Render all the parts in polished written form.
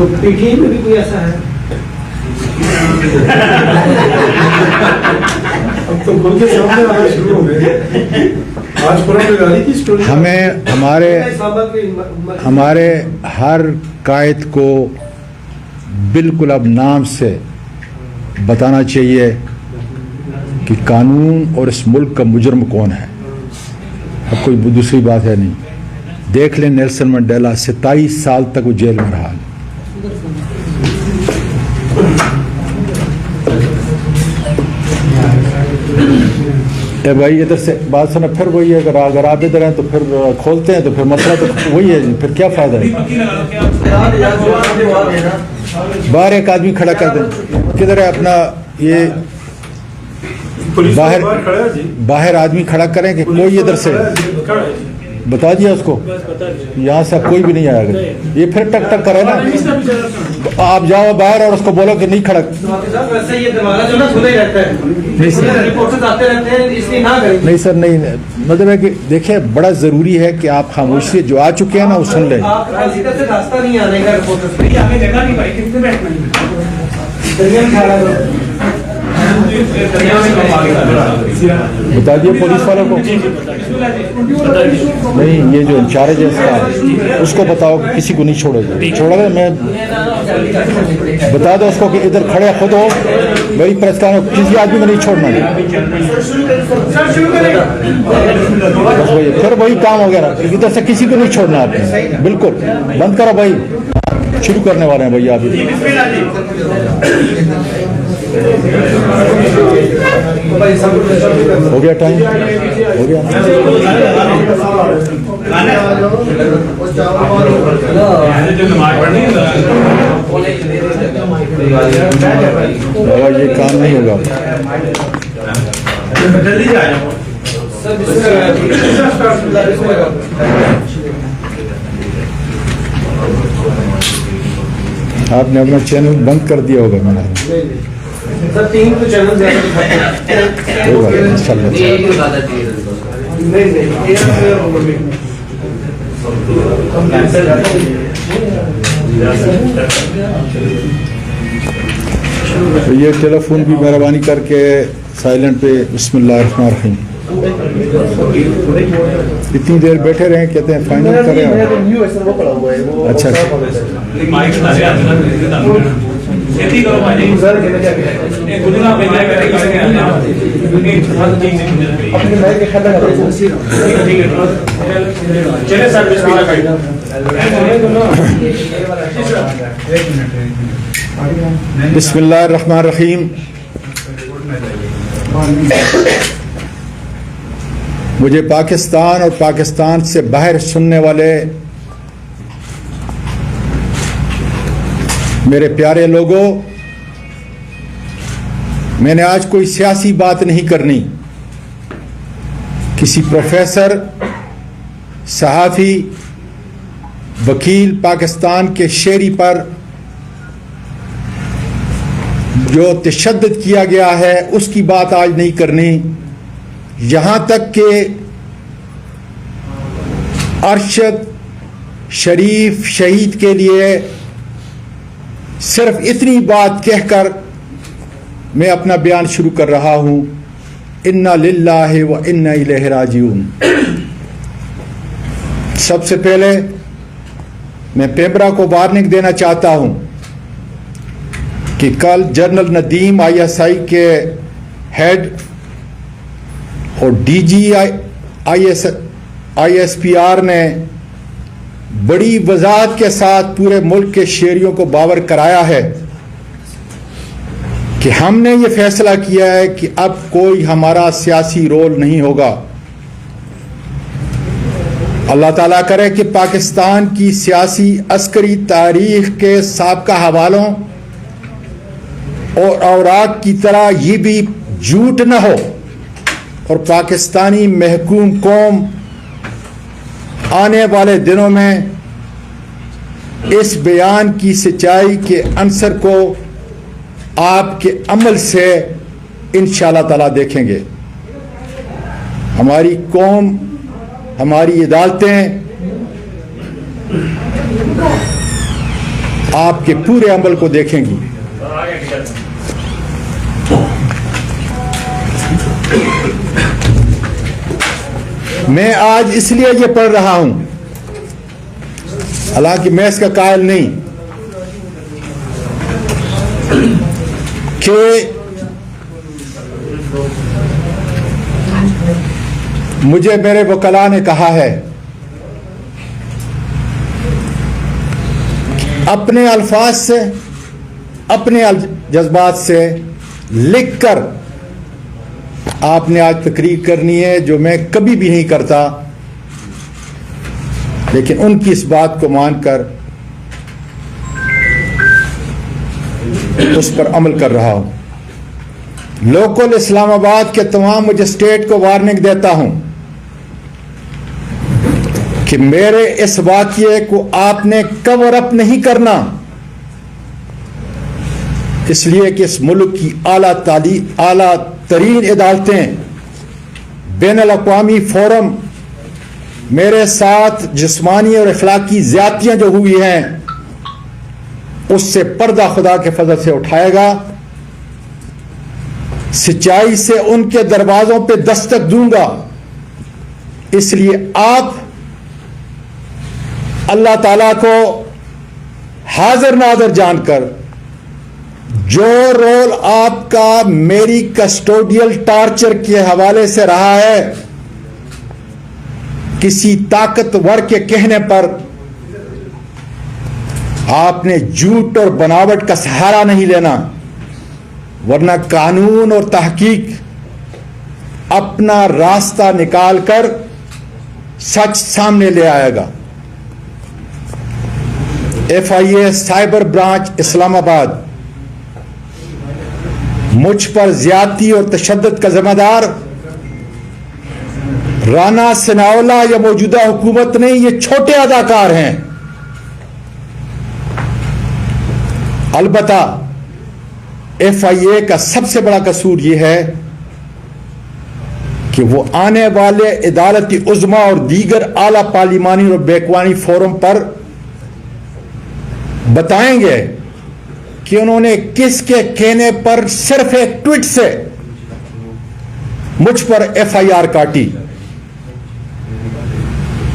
تو P T I میں بھی کوئی ایسا ہے؟ اب تو کھل کے سامنے آنا شروع ہو گئے. آج ہمارے ہر قائد کو بالکل اب نام سے بتانا چاہیے کہ قانون اور اس ملک کا مجرم کون ہے. اب کوئی دوسری بات ہے نہیں. دیکھ لیں نیلسن منڈیلا 27 سال تک وہ جیل میں رہا. اے بھائی ادھر سے بات سنا. پھر وہی ہے اگر آپ ادھر ہیں تو پھر کھولتے ہیں تو پھر مسئلہ تو وہی ہے. پھر کیا فائدہ ہے؟ باہر ایک آدمی کھڑا کر دیں. کدھر ہے اپنا یہ باہر آدمی کھڑا کریں کہ کوئی ادھر سے بتا دیا اس کو. یہاں سے کوئی بھی نہیں آیا. اگر یہ پھر ٹک ٹک کرے نا آپ جاؤ باہر اور اس کو بولو کہ نہیں کھڑا. نہیں سر نہیں. مطلب ہے کہ دیکھیں بڑا ضروری ہے کہ آپ خاموشی سے جو آ چکے ہیں نا وہ سن لیں. بتا دیے پولیس والوں کو. نہیں یہ جو انچارج ہے اس کا اس کو بتاؤ کہ کسی کو نہیں چھوڑے گا. چھوڑا گا میں بتا دو اس کو کہ ادھر کھڑے خود ہو میری پریس کسی آدمی کو نہیں چھوڑنا. پھر وہی کام ہو گیا. ادھر سے کسی کو نہیں چھوڑنا. آپ نے بالکل بند کرو بھائی. شروع کرنے والے ہیں بھیا ابھی. ہو گیا ٹائم ہو گیا. یہ کام نہیں ہوگا. آپ نے اپنا چینل بند کر دیا ہوگا. میں نے یہ ٹیلی فون بھی مہربانی کر کے سائلنٹ پہ. بسم اللہ الرحمن الرحیم. اتنی دیر بیٹھے رہے کہتے ہیں فائنل کریں. اچھا بسم اللہ الرحمن الرحیم. مجھے پاکستان اور پاکستان سے باہر سننے والے میرے پیارے لوگوں، میں نے آج کوئی سیاسی بات نہیں کرنی. کسی پروفیسر، صحافی، وکیل پاکستان کے شہری پر جو تشدد کیا گیا ہے اس کی بات آج نہیں کرنی. یہاں تک کہ ارشد شریف شہید کے لیے صرف اتنی بات کہہ کر میں اپنا بیان شروع کر رہا ہوں. انا للہ و انا الیہ راجعون. سب سے پہلے میں پیمبرا کو وارننگ دینا چاہتا ہوں کہ کل جنرل ندیم ISI کے ہیڈ اور DG ISPR نے بڑی وضاحت کے ساتھ پورے ملک کے شہریوں کو باور کرایا ہے کہ ہم نے یہ فیصلہ کیا ہے کہ اب کوئی ہمارا سیاسی رول نہیں ہوگا. اللہ تعالیٰ کرے کہ پاکستان کی سیاسی عسکری تاریخ کے سابقہ حوالوں اور اوراق کی طرح یہ بھی جھوٹ نہ ہو اور پاکستانی محکوم قوم آنے والے دنوں میں اس بیان کی سچائی کے عنصر کو آپ کے عمل سے انشاءاللہ تعالیٰ دیکھیں گے. ہماری قوم، ہماری عدالتیں آپ کے پورے عمل کو دیکھیں گی. میں آج اس لیے یہ پڑھ رہا ہوں، حالانکہ میں اس کا قائل نہیں، کہ مجھے میرے وکلاء نے کہا ہے اپنے الفاظ سے، اپنے جذبات سے لکھ کر آپ نے آج تقریر کرنی ہے، جو میں کبھی بھی نہیں کرتا، لیکن ان کی اس بات کو مان کر اس پر عمل کر رہا ہوں. لوکل اسلام آباد کے تمام مجسٹریٹ کو وارننگ دیتا ہوں کہ میرے اس واقعے کو آپ نے کور اپ نہیں کرنا، اس لیے کہ اس ملک کی اعلیٰ ترین عدالتیں، بین الاقوامی فورم میرے ساتھ جسمانی اور اخلاقی زیادتیاں جو ہوئی ہیں اس سے پردہ خدا کے فضل سے اٹھائے گا. سچائی سے ان کے دروازوں پہ دستک دوں گا. اس لیے آپ اللہ تعالیٰ کو حاضر ناظر جان کر جو رول آپ کا میری کسٹوڈیل ٹارچر کے حوالے سے رہا ہے، کسی طاقتور کے کہنے پر آپ نے جھوٹ اور بناوٹ کا سہارا نہیں لینا، ورنہ قانون اور تحقیق اپنا راستہ نکال کر سچ سامنے لے آئے گا. FIA سائبر برانچ اسلام آباد مجھ پر زیادتی اور تشدد کا ذمہ دار رانا ثناءاللہ یا موجودہ حکومت نہیں، یہ چھوٹے اداکار ہیں. البتہ FIA کا سب سے بڑا قصور یہ ہے کہ وہ آنے والے عدالتی عظمیٰ اور دیگر اعلیٰ پارلیمانی اور بیکوانی فورم پر بتائیں گے کہ انہوں نے کس کے کہنے پر صرف ایک ٹویٹ سے مجھ پر FIR کاٹی،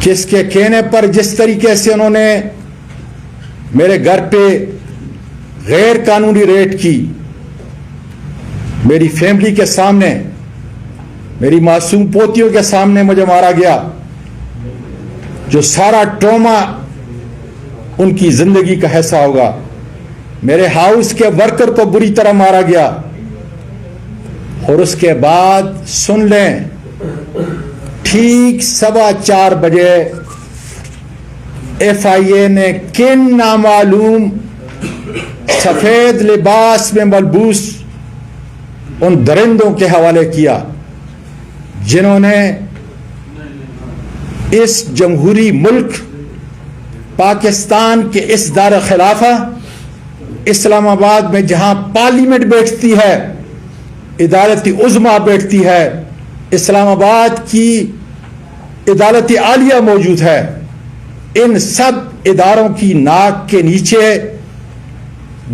کس کے کہنے پر جس طریقے سے انہوں نے میرے گھر پہ غیر قانونی ریڈ کی، میری فیملی کے سامنے، میری معصوم پوتیوں کے سامنے مجھے مارا گیا، جو سارا ٹراما ان کی زندگی کا حصہ ہوگا. میرے ہاؤس کے ورکر کو بری طرح مارا گیا، اور اس کے بعد سن لیں ٹھیک 4:15 بجے FIA نے کن نامعلوم سفید لباس میں ملبوس ان درندوں کے حوالے کیا جنہوں نے اس جمہوری ملک پاکستان کے اس دار خلافہ اسلام آباد میں، جہاں پارلیمنٹ بیٹھتی ہے، عدالتی عظمیٰ بیٹھتی ہے، اسلام آباد کی عدالت عالیہ موجود ہے، ان سب اداروں کی ناک کے نیچے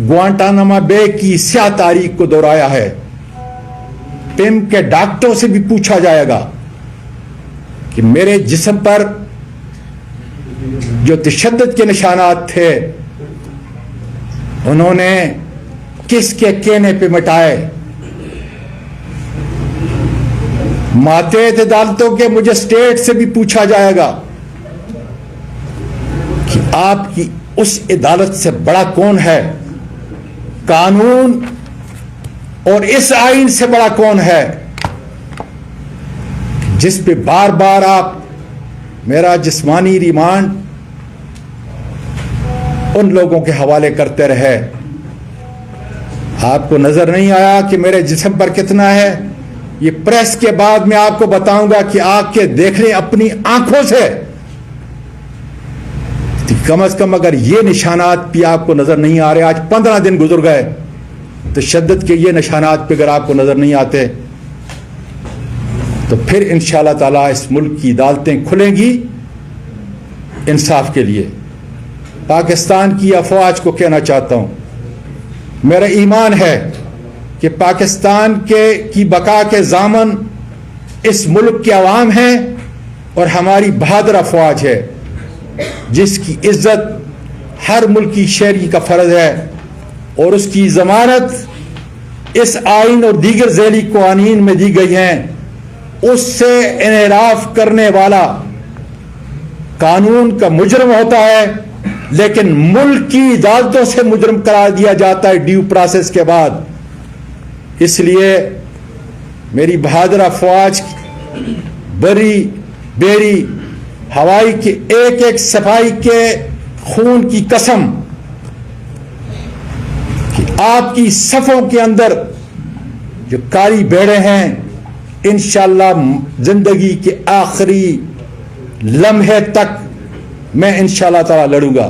گوانٹانامو بے کی سیاہ تاریخ کو دہرایا ہے. پم کے ڈاکٹروں سے بھی پوچھا جائے گا کہ میرے جسم پر جو تشدد کے نشانات تھے انہوں نے کس کے کہنے پہ مٹائے. ماتحت عدالتوں کے مجسٹریٹ سے بھی پوچھا جائے گا کہ آپ کی اس عدالت سے بڑا کون ہے، قانون اور اس آئین سے بڑا کون ہے، جس پہ بار بار آپ میرا جسمانی ریمانڈ ان لوگوں کے حوالے کرتے رہے. آپ کو نظر نہیں آیا کہ میرے جسم پر کتنا ہے؟ یہ پریس کے بعد میں آپ کو بتاؤں گا کہ آگ کے دیکھ لیں اپنی آنکھوں سے. کم از کم اگر یہ نشانات بھی آپ کو نظر نہیں آ رہے، آج 15 دن گزر گئے، تشدد کے یہ نشانات پہ اگر آپ کو نظر نہیں آتے تو پھر انشاءاللہ تعالیٰ اس ملک کی عدالتیں کھلیں گی انصاف کے لیے. پاکستان کی افواج کو کہنا چاہتا ہوں، میرا ایمان ہے کہ پاکستان کی بقا کے ضامن اس ملک کے عوام ہیں اور ہماری بہادر افواج ہے، جس کی عزت ہر ملکی شہری کا فرض ہے، اور اس کی ضمانت اس آئین اور دیگر ذیلی قوانین میں دی گئی ہیں۔ اس سے انحراف کرنے والا قانون کا مجرم ہوتا ہے، لیکن ملک کی عدالتوں سے مجرم قرار دیا جاتا ہے ڈیو پروسیس کے بعد۔ اس لیے میری بہادر افواج بری بیری ہوائی کے ایک ایک سپاہی کے خون کی قسم کہ آپ کی صفوں کے اندر جو کالی بیڑے ہیں انشاءاللہ زندگی کے آخری لمحے تک میں انشاءاللہ تعالی لڑوں گا۔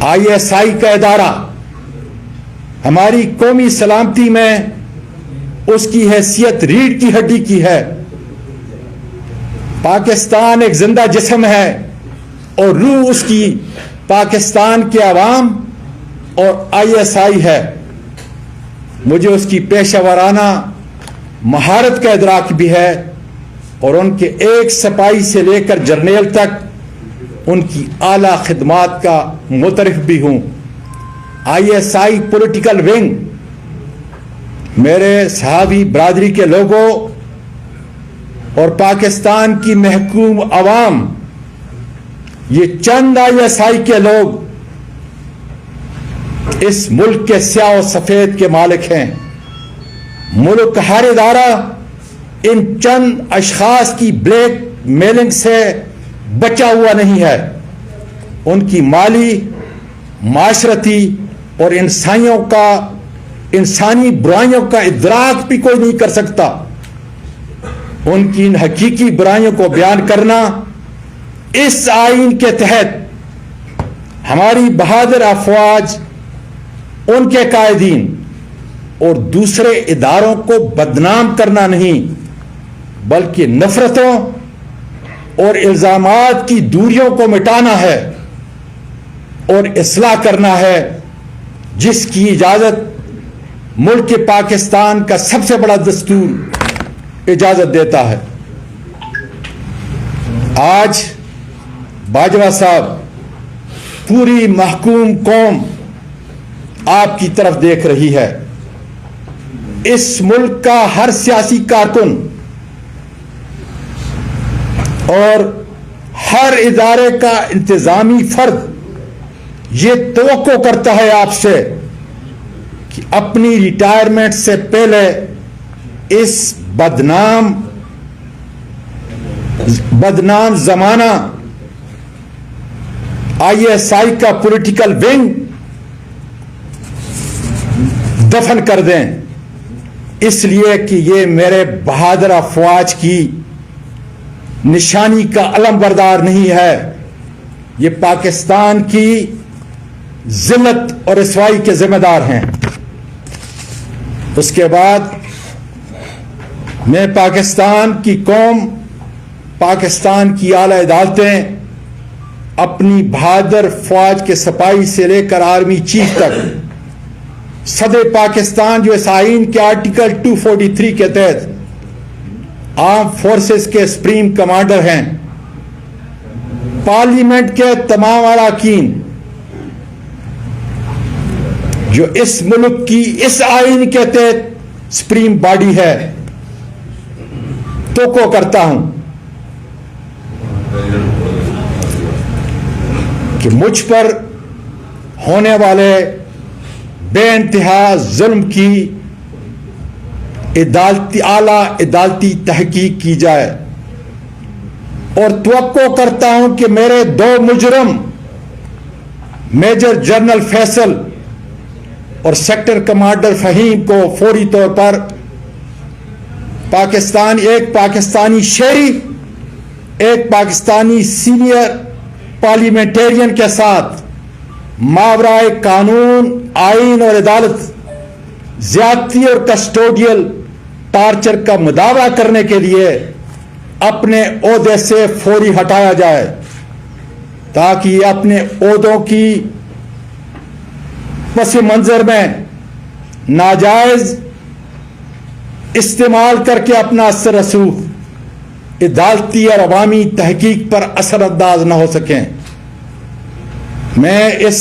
ISI کا ادارہ ہماری قومی سلامتی میں اس کی حیثیت ریڑھ کی ہڈی کی ہے۔ پاکستان ایک زندہ جسم ہے اور روح اس کی پاکستان کے عوام اور ISI ہے۔ مجھے اس کی پیشہ ورانہ مہارت کا ادراک بھی ہے اور ان کے ایک سپاہی سے لے کر جرنیل تک ان کی اعلیٰ خدمات کا مترف بھی ہوں۔ ISI پولیٹیکل ونگ میرے صحابی برادری کے لوگوں اور پاکستان کی محکوم عوام، یہ چند ISI کے لوگ اس ملک کے سیاہ و سفید کے مالک ہیں۔ ملک کا ہر ادارہ ان چند اشخاص کی بلیک میلنگ سے بچا ہوا نہیں ہے۔ ان کی مالی، معاشرتی اور انسانی برائیوں کا ادراک بھی کوئی نہیں کر سکتا۔ ان کی ان حقیقی برائیوں کو بیان کرنا اس آئین کے تحت ہماری بہادر افواج، ان کے قائدین اور دوسرے اداروں کو بدنام کرنا نہیں، بلکہ نفرتوں اور الزامات کی دوریوں کو مٹانا ہے اور اصلاح کرنا ہے، جس کی اجازت ملک پاکستان کا سب سے بڑا دستور اجازت دیتا ہے۔ آج باجوہ صاحب، پوری محکوم قوم آپ کی طرف دیکھ رہی ہے۔ اس ملک کا ہر سیاسی کارکن اور ہر ادارے کا انتظامی فرد یہ توقع کرتا ہے آپ سے کہ اپنی ریٹائرمنٹ سے پہلے اس بدنام زمانہ ISI کا پولیٹیکل ونگ دفن کر دیں، اس لیے کہ یہ میرے بہادر افواج کی نشانی کا علم بردار نہیں ہے، یہ پاکستان کی ذلت اور رسوائی کے ذمہ دار ہیں۔ اس کے بعد میں پاکستان کی قوم، پاکستان کی اعلیٰ عدالتیں اپنی بہادر فوج کے سپاہی سے لے کر آرمی چیف تک، صدر پاکستان جو اس آئین کے آرٹیکل 243 کے تحت آرم فورسز کے سپریم کمانڈر ہیں، پارلیمنٹ کے تمام اراکین جو اس ملک کی اس آئین کے تحت سپریم باڈی ہے، توقع کرتا ہوں کہ مجھ پر ہونے والے بے انتہا ظلم کی اعلیٰ عدالتی تحقیق کی جائے، اور توقع کرتا ہوں کہ میرے 2 مجرم میجر جنرل فیصل اور سیکٹر کمانڈر فہیم کو فوری طور پر ایک پاکستانی شہری، ایک پاکستانی سینئر پارلیمنٹرین کے ساتھ ماورائے قانون، آئین اور عدالت زیادتی اور کسٹوڈیل ٹارچر کا مداوع کرنے کے لیے اپنے عہدے سے فوری ہٹایا جائے تاکہ یہ اپنے عہدوں کی پس منظر میں ناجائز استعمال کر کے اپنا اثر رسوخ عدالتی اور عوامی تحقیق پر اثر انداز نہ ہو سکیں. میں اس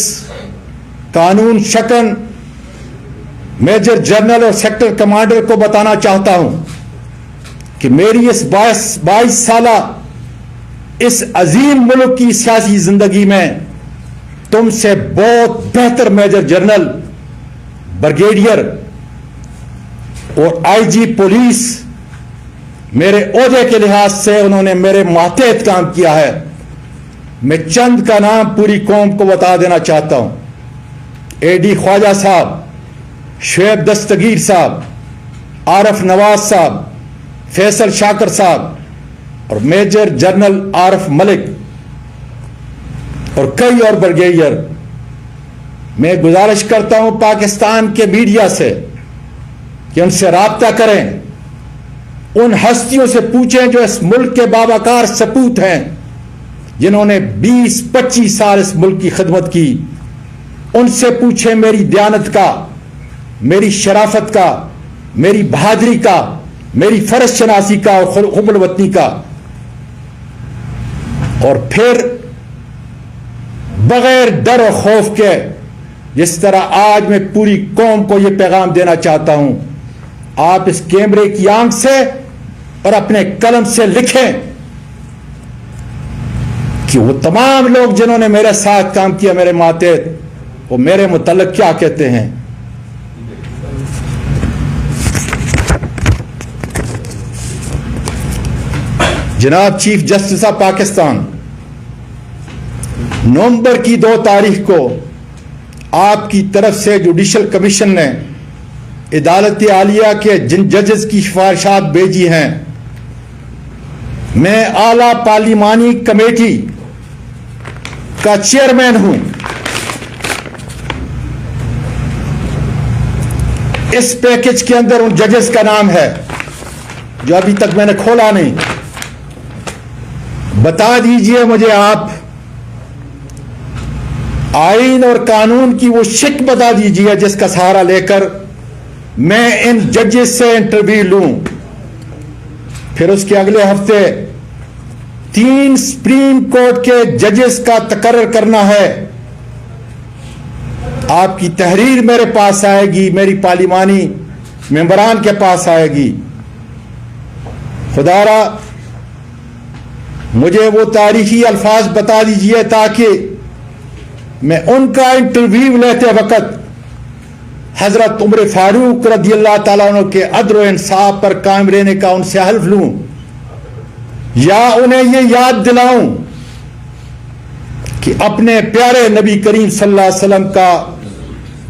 قانون شکن میجر جنرل اور سیکٹر کمانڈر کو بتانا چاہتا ہوں کہ میری اس 22 سالہ اس عظیم ملک کی سیاسی زندگی میں تم سے بہت بہتر میجر جنرل، بریگیڈیئر اور آئی جی پولیس میرے عہدے کے لحاظ سے انہوں نے میرے ماتحت کام کیا ہے. میں چند کا نام پوری قوم کو بتا دینا چاہتا ہوں. اے ڈی خواجہ صاحب، شعیب دستگیر صاحب، عارف نواز صاحب، فیصل شاکر صاحب اور میجر جنرل عارف ملک اور کئی اور بریگیڈیئر. میں گزارش کرتا ہوں پاکستان کے میڈیا سے کہ ان سے رابطہ کریں، ان ہستیوں سے پوچھیں جو اس ملک کے باوقار سپوت ہیں، جنہوں نے 20-25 سال اس ملک کی خدمت کی. ان سے پوچھیں میری دیانت کا، میری شرافت کا، میری بہادری کا، میری فرض شناسی کا اور حب الوطنی کا. اور پھر بغیر ڈر و خوف کے، جس طرح آج میں پوری قوم کو یہ پیغام دینا چاہتا ہوں، آپ اس کیمرے کی آنکھ سے اور اپنے قلم سے لکھیں کہ وہ تمام لوگ جنہوں نے میرے ساتھ کام کیا، میرے ماتحت، وہ میرے متعلق کیا کہتے ہیں. جناب چیف جسٹس آف پاکستان، نومبر کی 2 تاریخ کو آپ کی طرف سے جوڈیشل کمیشن نے عدالت عالیہ کے جن ججز کی سفارشات بھیجی ہیں، میں اعلیٰ پارلیمانی کمیٹی کا چیئرمین ہوں. اس پیکج کے اندر ان ججز کا نام ہے جو ابھی تک میں نے کھولا نہیں. بتا دیجئے مجھے آپ آئین اور قانون کی وہ شک بتا دیجئے جس کا سہارا لے کر میں ان ججز سے انٹرویو لوں. پھر اس کے اگلے ہفتے 3 سپریم کورٹ کے ججز کا تقرر کرنا ہے. آپ کی تحریر میرے پاس آئے گی، میری پارلیمانی ممبران کے پاس آئے گی. خدا را مجھے وہ تاریخی الفاظ بتا دیجئے تاکہ میں ان کا انٹرویو لیتے وقت حضرت عمر فاروق رضی اللہ تعالیٰ عنہ کے عدل و انصاف پر قائم رہنے کا ان سے حلف لوں، یا انہیں یہ یاد دلاؤں کہ اپنے پیارے نبی کریم صلی اللہ علیہ وسلم کا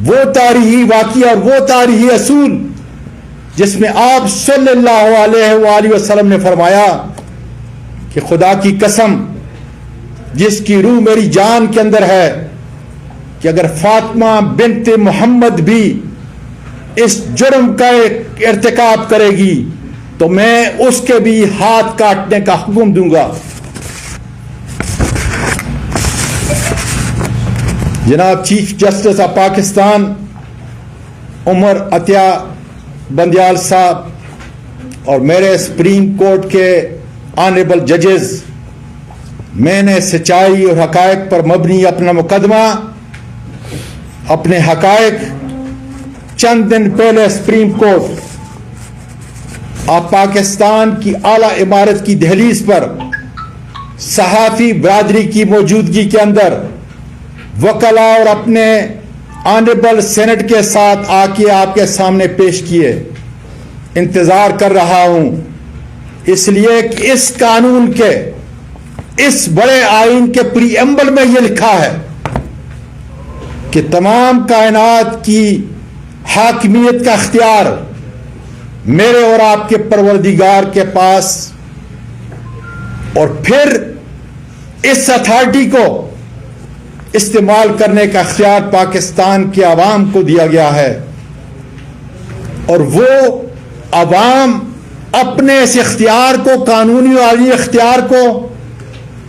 وہ تاریخی واقعہ اور وہ تاریخی اصول جس میں آپ صلی اللہ علیہ وآلہ وسلم نے فرمایا کہ خدا کی قسم جس کی روح میری جان کے اندر ہے کہ اگر فاطمہ بنت محمد بھی اس جرم کا ارتکاب کرے گی تو میں اس کے بھی ہاتھ کاٹنے کا حکم دوں گا. جناب چیف جسٹس آف پاکستان عمر عطیہ بندیال صاحب اور میرے سپریم کورٹ کے آنریبل ججز، میں نے سچائی اور حقائق پر مبنی اپنا مقدمہ، اپنے حقائق چند دن پہلے سپریم کورٹ آف پاکستان کی اعلیٰ عمارت کی دہلیز پر صحافی برادری کی موجودگی کے اندر وکلاء اور اپنے آنریبل سینٹ کے ساتھ آ کے آپ کے سامنے پیش کیے. انتظار کر رہا ہوں اس لیے کہ اس قانون کے اس بڑے آئین کے پری ایمبل میں یہ لکھا ہے کہ تمام کائنات کی حاکمیت کا اختیار میرے اور آپ کے پروردگار کے پاس، اور پھر اس اتھارٹی کو استعمال کرنے کا اختیار پاکستان کے عوام کو دیا گیا ہے، اور وہ عوام اپنے اس اختیار کو، قانونی اور عالمی اختیار کو